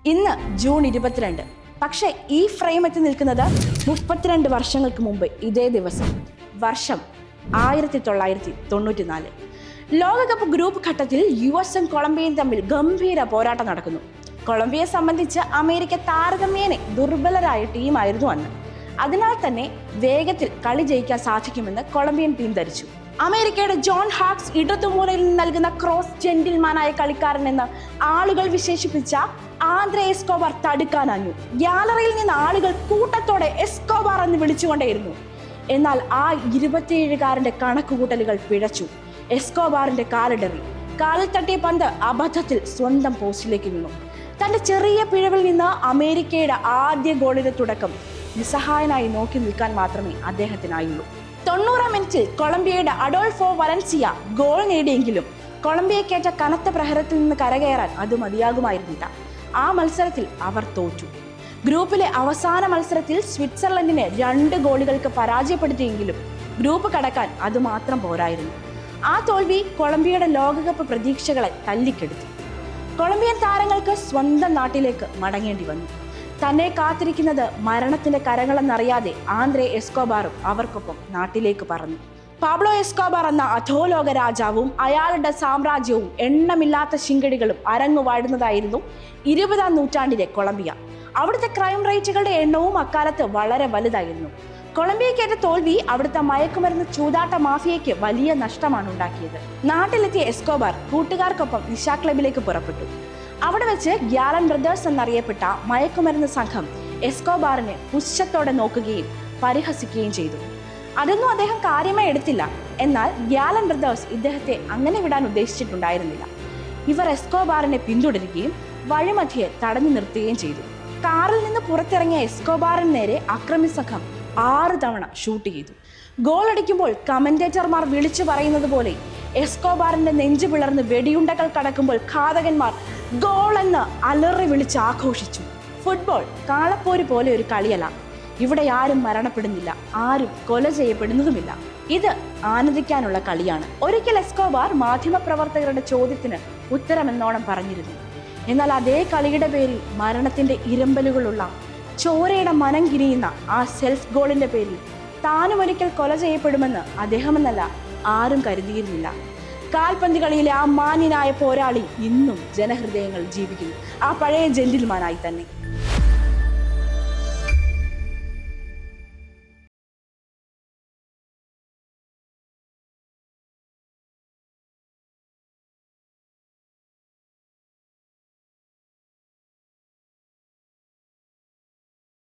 ഇന്ന് ജൂൺ 22. പക്ഷേ ഈ ഫ്രെയിം എത്തി നിൽക്കുന്നത് 32 വർഷങ്ങൾക്ക് മുമ്പ് ഇതേ ദിവസം, വർഷം 1994. ലോകകപ്പ് ഗ്രൂപ്പ് ഘട്ടത്തിൽ US-ഉം കൊളംബിയയും തമ്മിൽ ഗംഭീര പോരാട്ടം നടക്കുന്നു. കൊളംബിയയെ സംബന്ധിച്ച് അമേരിക്ക താരതമ്യേന ദുർബലരായ ടീമായിരുന്നു അന്ന്. അതിനാൽ തന്നെ വേഗത്തിൽ കളി ജയിക്കാൻ സാധിക്കുമെന്ന് കൊളംബിയൻ ടീം ധരിച്ചു. അമേരിക്കയുടെ ജോൺ ഹാക്സ് ഇടതുമൂലയിൽ നൽകുന്ന ക്രോസ് ജെന്റിൽമാനായ കളിക്കാരൻ എന്ന് ആളുകൾ വിശേഷിപ്പിച്ച ആന്ദ്രേ എസ്കോബാർ തടുക്കാനാഞ്ഞു. ഗ്യാലറിയിൽ നിന്ന് ആളുകൾ കൂട്ടത്തോടെ എസ്കോബാർ എന്ന് വിളിച്ചുകൊണ്ടേയിരുന്നു. എന്നാൽ ആ 27-കാരന്റെ കണക്കുകൂട്ടലുകൾ പിഴച്ചു. എസ്കോബാറിന്റെ കാലിടറി. കാലിൽ തട്ടിയ പന്ത് അബദ്ധത്തിൽ സ്വന്തം പോസ്റ്റിലേക്ക് വീണു. തന്റെ ചെറിയ പിഴവിൽ നിന്ന് അമേരിക്കയുടെ ആദ്യ ഗോളിന്റെ തുടക്കം നിസ്സഹായനായി നോക്കി നിൽക്കാൻ മാത്രമേ അദ്ദേഹത്തിനായുള്ളൂ. 90-ാം മിനിറ്റിൽ കൊളംബിയയുടെ അഡോൾഫോ വലൻസിയ ഗോൾ നേടിയെങ്കിലും കൊളംബിയക്കേറ്റ കനത്ത പ്രഹരത്തിൽ നിന്ന് കരകയറാൻ അത് മതിയാകുമായിരുന്നില്ല. ആ മത്സരത്തിൽ അവർ തോറ്റു. ഗ്രൂപ്പിലെ അവസാന മത്സരത്തിൽ സ്വിറ്റ്സർലൻഡിനെ 2 ഗോളുകൾക്ക് പരാജയപ്പെടുത്തിയെങ്കിലും ഗ്രൂപ്പ് കടക്കാൻ അതുമാത്രം പോരായിരുന്നു. ആ തോൽവി കൊളംബിയയുടെ ലോകകപ്പ് പ്രതീക്ഷകളെ തല്ലിക്കെടുത്തി. കൊളംബിയൻ താരങ്ങൾക്ക് സ്വന്തം നാട്ടിലേക്ക് മടങ്ങേണ്ടി വന്നു. തന്നെ കാത്തിരിക്കുന്നത് മരണത്തിന്റെ കരങ്ങളെന്നറിയാതെ ആന്ദ്രേ എസ്കോബാറും അവർക്കൊപ്പം നാട്ടിലേക്ക് പറന്നു. പാബ്ലോ എസ്കോബാർ എന്ന അധോലോക രാജാവും അയാളുടെ സാമ്രാജ്യവും എണ്ണമില്ലാത്ത ശിങ്കടികളും അരങ്ങുവാഴുന്നതായിരുന്നു 20-ാം നൂറ്റാണ്ടിലെ കൊളംബിയ. അവിടുത്തെ ക്രൈം റേറ്റുകളുടെ എണ്ണവും അക്കാലത്ത് വളരെ വലുതായിരുന്നു. കൊളംബിയക്കേറ്റ തോൽവി അവിടുത്തെ മയക്കുമരുന്ന് ചൂതാട്ട മാഫിയയ്ക്ക് വലിയ നഷ്ടമാണ് ഉണ്ടാക്കിയത്. നാട്ടിലെത്തിയ എസ്കോബാർ കൂട്ടുകാർക്കൊപ്പം നിശാ ക്ലബിലേക്ക് പുറപ്പെട്ടു. അവിടെ വെച്ച് ഗ്യാലൻ ബ്രദേഴ്സ് എന്നറിയപ്പെട്ട മയക്കുമരുന്ന് സംഘം എസ്കോബാറിനെ പുച്ഛത്തോടെ നോക്കുകയും പരിഹസിക്കുകയും ചെയ്തു. അതൊന്നും അദ്ദേഹം കാര്യമായി എടുത്തില്ല. എന്നാൽ ഗ്യാലൻ ബ്രദേഴ്സ് ഇദ്ദേഹത്തെ അങ്ങനെ വിടാൻ ഉദ്ദേശിച്ചിട്ടുണ്ടായിരുന്നില്ല. ഇവർ എസ്കോബാറിനെ പിന്തുടരുകയും വഴിമധ്യേ തടഞ്ഞു നിർത്തുകയും ചെയ്തു. കാറിൽ നിന്ന് പുറത്തിറങ്ങിയ എസ്കോബാറിന് നേരെ അക്രമി സംഘം 6 തവണ ഷൂട്ട് ചെയ്തു. ഗോൾ അടിക്കുമ്പോൾ കമന്റേറ്റർമാർ വിളിച്ചു പറയുന്നത് പോലെ എസ്കോബാറിന്റെ നെഞ്ചു പിളർന്ന് വെടിയുണ്ടകൾ കടക്കുമ്പോൾ ഘാതകന്മാർ ഗോൾ എന്ന് അലറി വിളിച്ച് ആഘോഷിച്ചു. ഫുട്ബോൾ കാളപ്പോര് പോലെ ഒരു കളിയല്ല. ഇവിടെ ആരും മരണപ്പെടുന്നില്ല, ആരും കൊല ചെയ്യപ്പെടുന്നതുമില്ല. ഇത് ആനന്ദിക്കാനുള്ള കളിയാണ്. ഒരിക്കൽ എസ്കോബാർ മാധ്യമപ്രവർത്തകരുടെ ചോദ്യത്തിന് ഉത്തരമെന്നോണം പറഞ്ഞിരുന്നു. എന്നാൽ അതേ കളിയുടെ പേരിൽ മരണത്തിന്റെ ഇരമ്പലുകളുള്ള, ചോരയുടെ മനം കിനിയുന്ന ആ സെൽഫ് ഗോളിന്റെ പേരിൽ താനും ഒരിക്കൽ കൊല ചെയ്യപ്പെടുമെന്ന് അദ്ദേഹമെന്നല്ല ആരും കരുതിയിരുന്നില്ല. കാൽപന്ത് കളിയിലെ ആ മാന്യനായ പോരാളി ഇന്നും ജനഹൃദയങ്ങൾ ജീവിക്കുന്നു, ആ പഴയ ജെന്റിൽമാനായി തന്നെ.